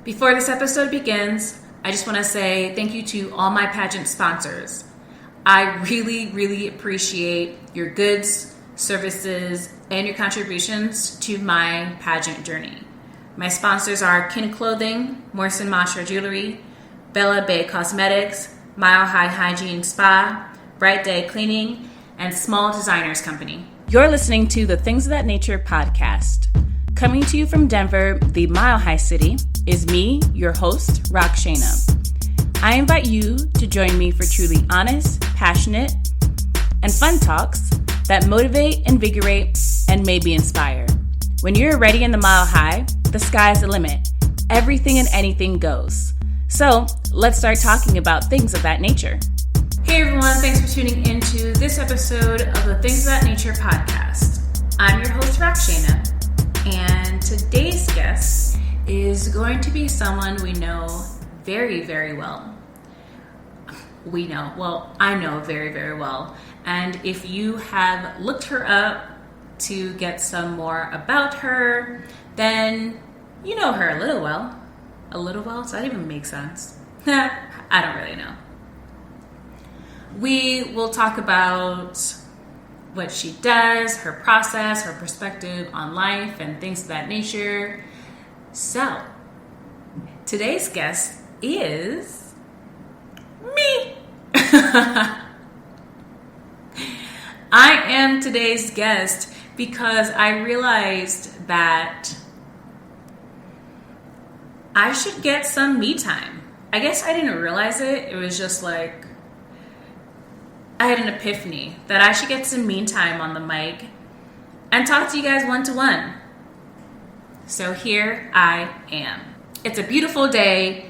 Before this episode begins, I just want to say thank you to all my pageant sponsors. I really appreciate your goods, services, and your contributions to my pageant journey. My sponsors are Kin Clothing, Morrison Matra Jewelry, Bella Bay Cosmetics, Mile High Hygiene Spa, Bright Day Cleaning, and Small Designers Company. You're listening to the Things of That Nature podcast. Coming to you from Denver, the Mile High City, is me, your host, Rockshana. I invite you to join me for truly honest, passionate, and fun talks that motivate, invigorate, and maybe inspire. When you're ready in the Mile High, the sky's the limit. Everything and anything goes. So let's start talking about things of that nature. Hey everyone, thanks for tuning into this episode of the Things of That Nature podcast. I'm your host, Rockshana, and today's guest is going to be someone we know very well. I know very well. And if you have looked her up to get some more about her, then you know her a little well. A little well? Does that even make sense? I don't really know. We will talk about what she does, her process, her perspective on life, and things of that nature. So, today's guest is me. I am today's guest because I realized that I should get some me time. I guess I didn't realize it. It was just like I had an epiphany that I should get some me time on the mic and talk to you guys one-to-one. So here I am. It's a beautiful day,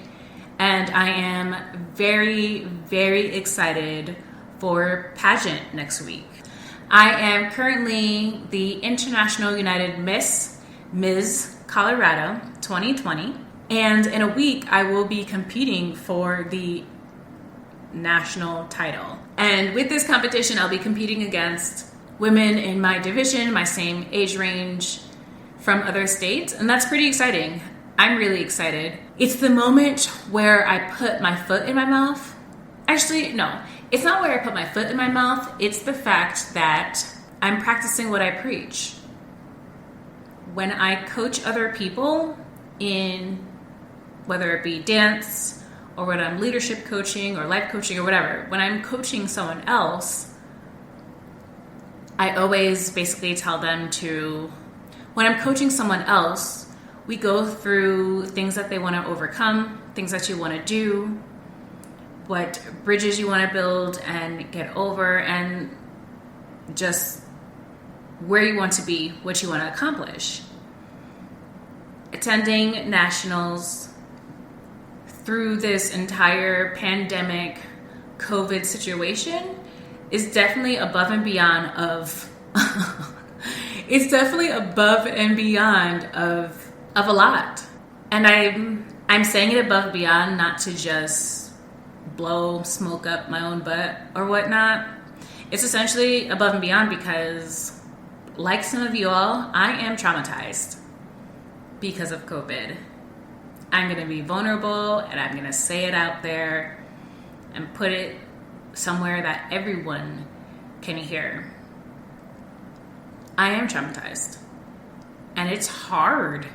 and I am very excited for pageant next week. I am currently the International United Ms. Colorado 2020, and in a week I will be competing for the national title. And with this competition, I'll be competing against women in my division, my same age range, from other states, and that's pretty exciting. I'm really excited. It's the moment where I put my foot in my mouth. Actually, no, it's not where I put my foot in my mouth. It's the fact that I'm practicing what I preach. When I coach other people in, whether it be dance, or when I'm leadership coaching or life coaching or whatever, when I'm coaching someone else, I always basically tell them to, when I'm coaching someone else, we go through things that they want to overcome, things that you want to do, what bridges you want to build and get over, and just where you want to be, what you want to accomplish. Attending nationals through this entire pandemic COVID situation is definitely above and beyond of it's definitely above and beyond of a lot. And I'm saying it above and beyond not to just blow smoke up my own butt or whatnot. It's essentially above and beyond because, like some of you all, I am traumatized because of COVID. I'm going to be vulnerable, and I'm going to say it out there and put it somewhere that everyone can hear. I am traumatized, and it's hard.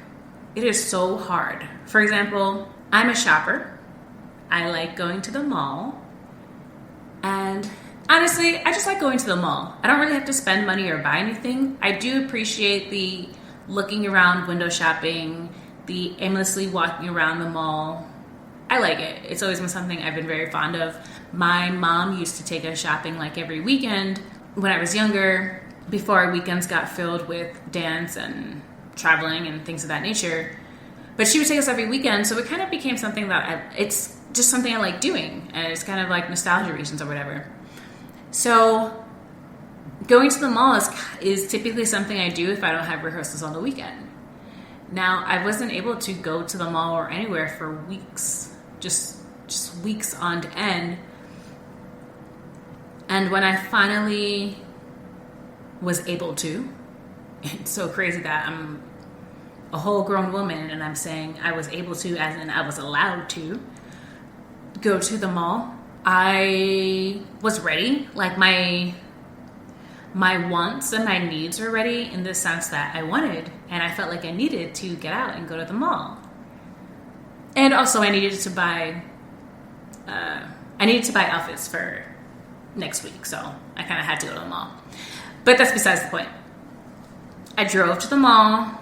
It is so hard. For example, I'm a shopper. I like going to the mall, and honestly, I just like going to the mall. I don't really have to spend money or buy anything. I do appreciate the looking around, window shopping, the aimlessly walking around the mall. I like it. It's always been something I've been very fond of. My mom used to take us shopping like every weekend when I was younger, before our weekends got filled with dance and traveling and things of that nature. But she would take us every weekend, so it kind of became something that it's just something I like doing, and it's kind of like nostalgia reasons or whatever. So going to the mall is typically something I do if I don't have rehearsals on the weekend. Now, I wasn't able to go to the mall or anywhere for weeks, just weeks on end. And when I finally was able to, it's so crazy that a whole grown woman, and I'm saying I was able to, as in I was allowed to, go to the mall. I was ready. Like my wants and my needs were ready in the sense that I wanted, and I felt like I needed to get out and go to the mall. And also I needed to buy outfits for next week, so I kind of had to go to the mall. But that's besides the point. I drove to the mall,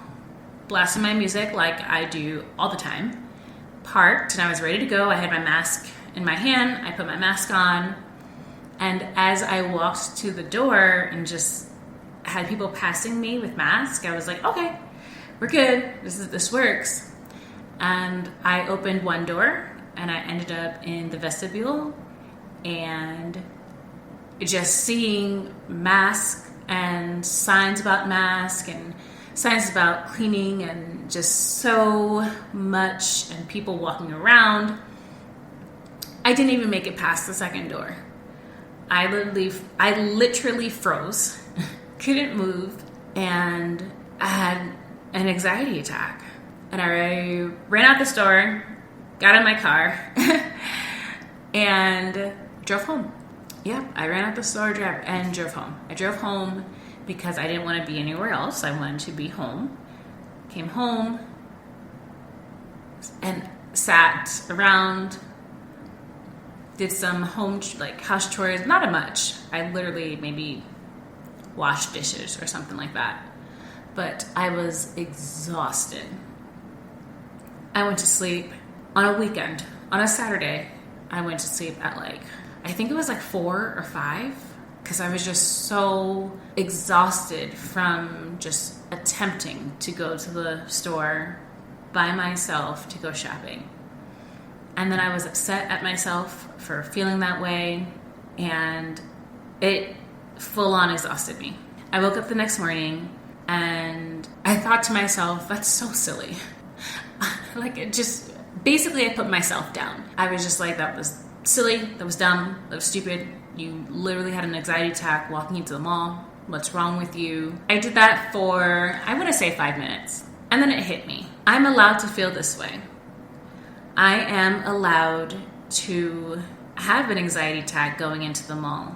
blasting my music like I do all the time, parked, and I was ready to go. I had my mask in my hand. I put my mask on, and as I walked to the door and just had people passing me with masks, I was like, okay, we're good. This works. And I opened one door, and I ended up in the vestibule, and just seeing masks and signs about masks and signs about cleaning and just so much, and people walking around. I didn't even make it past the second door. I literally froze, couldn't move, and I had an anxiety attack. And I ran out the store, got in my car, and drove home. Yeah, I ran out the store and drove home. I drove home because I didn't want to be anywhere else. I wanted to be home. Came home and sat around, did some house chores, not much. I literally maybe washed dishes or something like that. But I was exhausted. I went to sleep on a weekend. On a Saturday, I went to sleep at I think it was 4 or 5, because I was just so exhausted from just attempting to go to the store by myself to go shopping. And then I was upset at myself for feeling that way, and it full on exhausted me. I woke up the next morning and I thought to myself, that's so silly. Basically I put myself down. I was just like, that was silly, that was dumb, that was stupid. You literally had an anxiety attack walking into the mall. What's wrong with you? I did that for, I want to say 5 minutes. And then it hit me. I'm allowed to feel this way. I am allowed to have an anxiety attack going into the mall.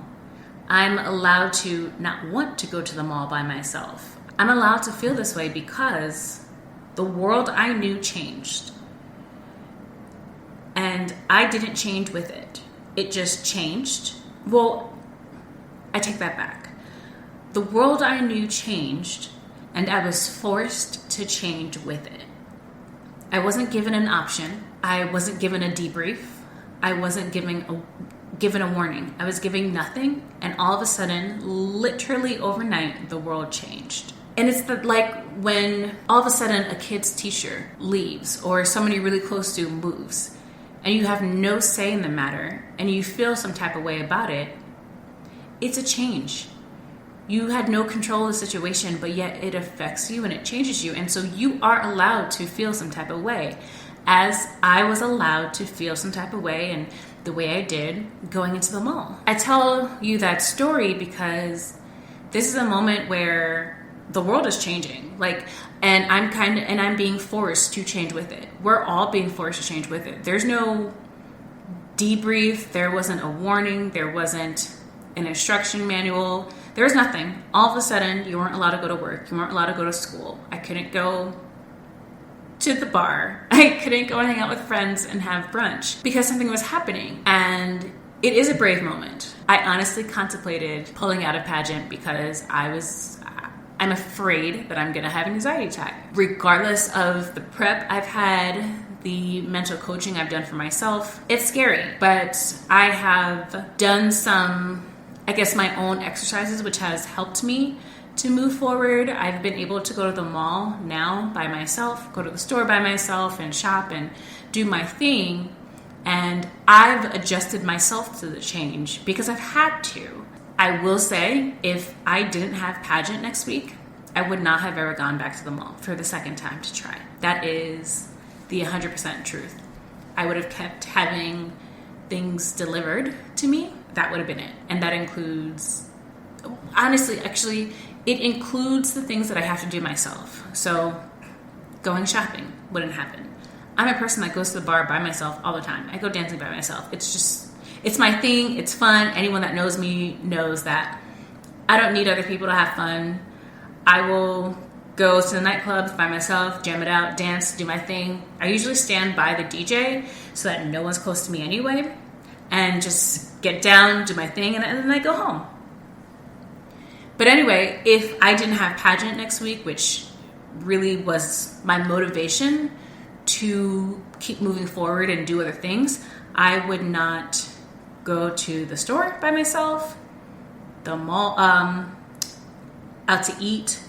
I'm allowed to not want to go to the mall by myself. I'm allowed to feel this way because the world I knew changed. And I didn't change with it. It just changed. Well, I take that back. The world I knew changed, and I was forced to change with it. I wasn't given an option. I wasn't given a debrief. I wasn't given a warning. I was giving nothing, and all of a sudden, literally overnight, the world changed. And it's like when all of a sudden a kid's teacher leaves or somebody really close to moves, and you have no say in the matter, and you feel some type of way about it. It's a change. You had no control of the situation, but yet it affects you and it changes you. And so you are allowed to feel some type of way, as I was allowed to feel some type of way, and the way I did going into the mall. I tell you that story because this is a moment where the world is changing. And I'm being forced to change with it. We're all being forced to change with it. There's no debrief. There wasn't a warning. There wasn't an instruction manual. There was nothing. All of a sudden, you weren't allowed to go to work. You weren't allowed to go to school. I couldn't go to the bar. I couldn't go and hang out with friends and have brunch because something was happening. And it is a brave moment. I honestly contemplated pulling out of pageant because I'm afraid that I'm going to have an anxiety attack. Regardless of the prep I've had, the mental coaching I've done for myself, it's scary. But I have done some, my own exercises, which has helped me to move forward. I've been able to go to the mall now by myself, go to the store by myself and shop and do my thing. And I've adjusted myself to the change because I've had to. I will say, if I didn't have pageant next week, I would not have ever gone back to the mall for the second time to try. That is the 100% truth. I would have kept having things delivered to me. That would have been it. And that includes, it includes the things that I have to do myself. So Going shopping wouldn't happen. I'm a person that goes to the bar by myself all the time. I go dancing by myself. It's my thing. It's fun. Anyone that knows me knows that I don't need other people to have fun. I will go to the nightclubs by myself, jam it out, dance, do my thing. I usually stand by the DJ so that no one's close to me anyway, and just get down, do my thing, and then I go home. But anyway, if I didn't have pageant next week, which really was my motivation to keep moving forward and do other things, I would not go to the store by myself, the mall, out to eat,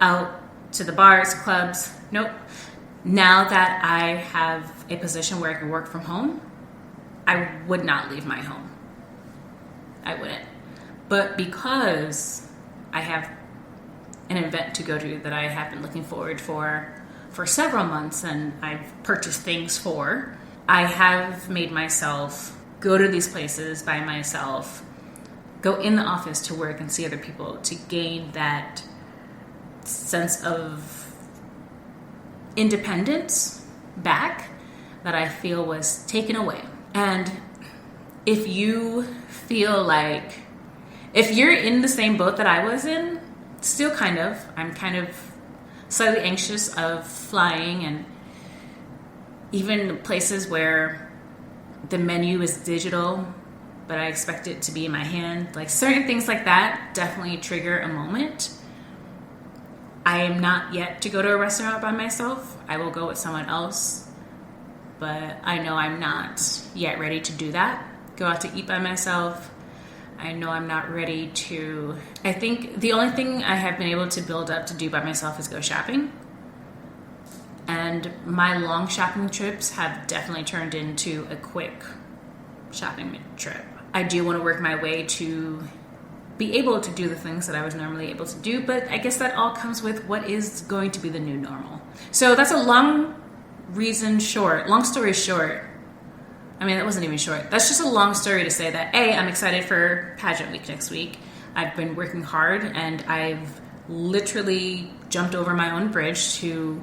out to the bars, clubs. Nope. Now that I have a position where I can work from home, I would not leave my home. I wouldn't. But because I have an event to go to that I have been looking forward for several months, and I've purchased things for, I have made myself go to these places by myself, go in the office to work and see other people to gain that sense of independence back that I feel was taken away. And if you feel like, if you're in the same boat that I was in, still I'm kind of slightly anxious of flying, and even places where the menu is digital, but I expect it to be in my hand. Like certain things like that definitely trigger a moment. I am not yet to go to a restaurant by myself. I will go with someone else, but I know I'm not yet ready to do that. Go out to eat by myself. I know I'm not ready to... I think the only thing I have been able to build up to do by myself is go shopping. And my long shopping trips have definitely turned into a quick shopping trip. I do want to work my way to be able to do the things that I was normally able to do, but I guess that all comes with what is going to be the new normal. So that's a long story short. I mean, that wasn't even short. That's just a long story to say that, A, I'm excited for pageant week next week. I've been working hard, and I've literally jumped over my own bridge to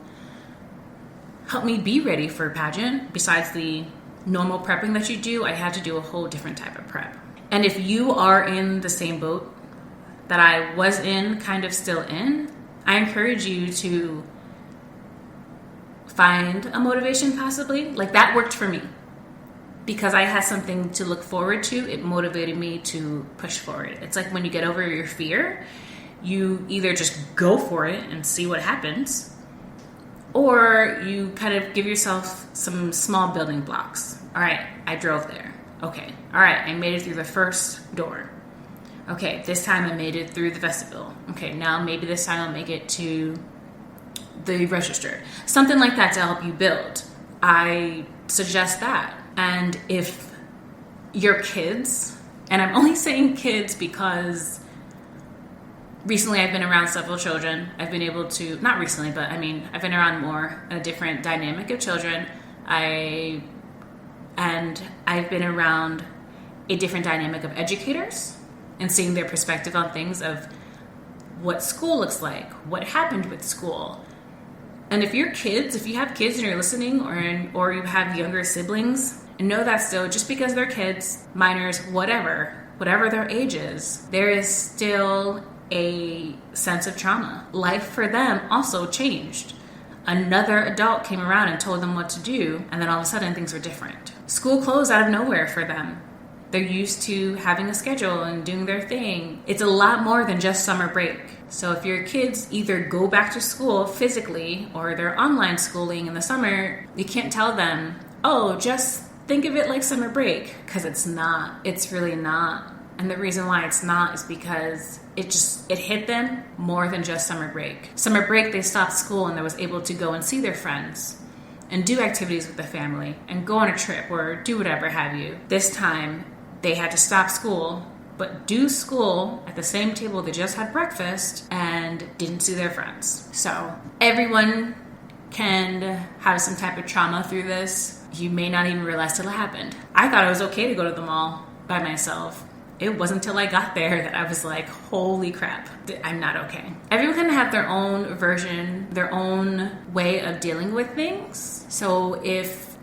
help me be ready for pageant. Besides the normal prepping that you do, I had to do a whole different type of prep. And if you are in the same boat that I was in, kind of still in, I encourage you to find a motivation possibly. Like that worked for me. Because I had something to look forward to, it motivated me to push forward. It's like when you get over your fear, you either just go for it and see what happens, or you kind of give yourself some small building blocks. All right, I drove there. Okay. All right, I made it through the first door. Okay, this time I made it through the vestibule. Okay, now maybe this time I'll make it to the register. Something like that to help you build. I suggest that. And if your kids, and I'm only saying kids because recently I've been around several children. I've been able to, not recently, but I mean, I've been around more, a different dynamic of children. I've been around a different dynamic of educators and seeing their perspective on things of what school looks like, what happened with school. And if you have kids and you're listening, or you have younger siblings, know that still, just because they're kids, minors, whatever their age is, there is still a sense of trauma. Life for them also changed. Another adult came around and told them what to do, and then all of a sudden things were different. School closed out of nowhere for them. They're used to having a schedule and doing their thing. It's a lot more than just summer break. So if your kids either go back to school physically or they're online schooling in the summer, you can't tell them, oh, just think of it like summer break, because it's not. It's really not. And the reason why it's not is because it hit them more than just summer break. Summer break, they stopped school and they was able to go and see their friends and do activities with the family and go on a trip or do whatever have you. This time, they had to stop school, but do school at the same table they just had breakfast and didn't see their friends. So everyone can have some type of trauma through this. You may not even realize till it happened. I thought it was okay to go to the mall by myself. it wasn't until I got there that I was like, holy crap, I'm not okay. Everyone can have their own version, their own way of dealing with things. So if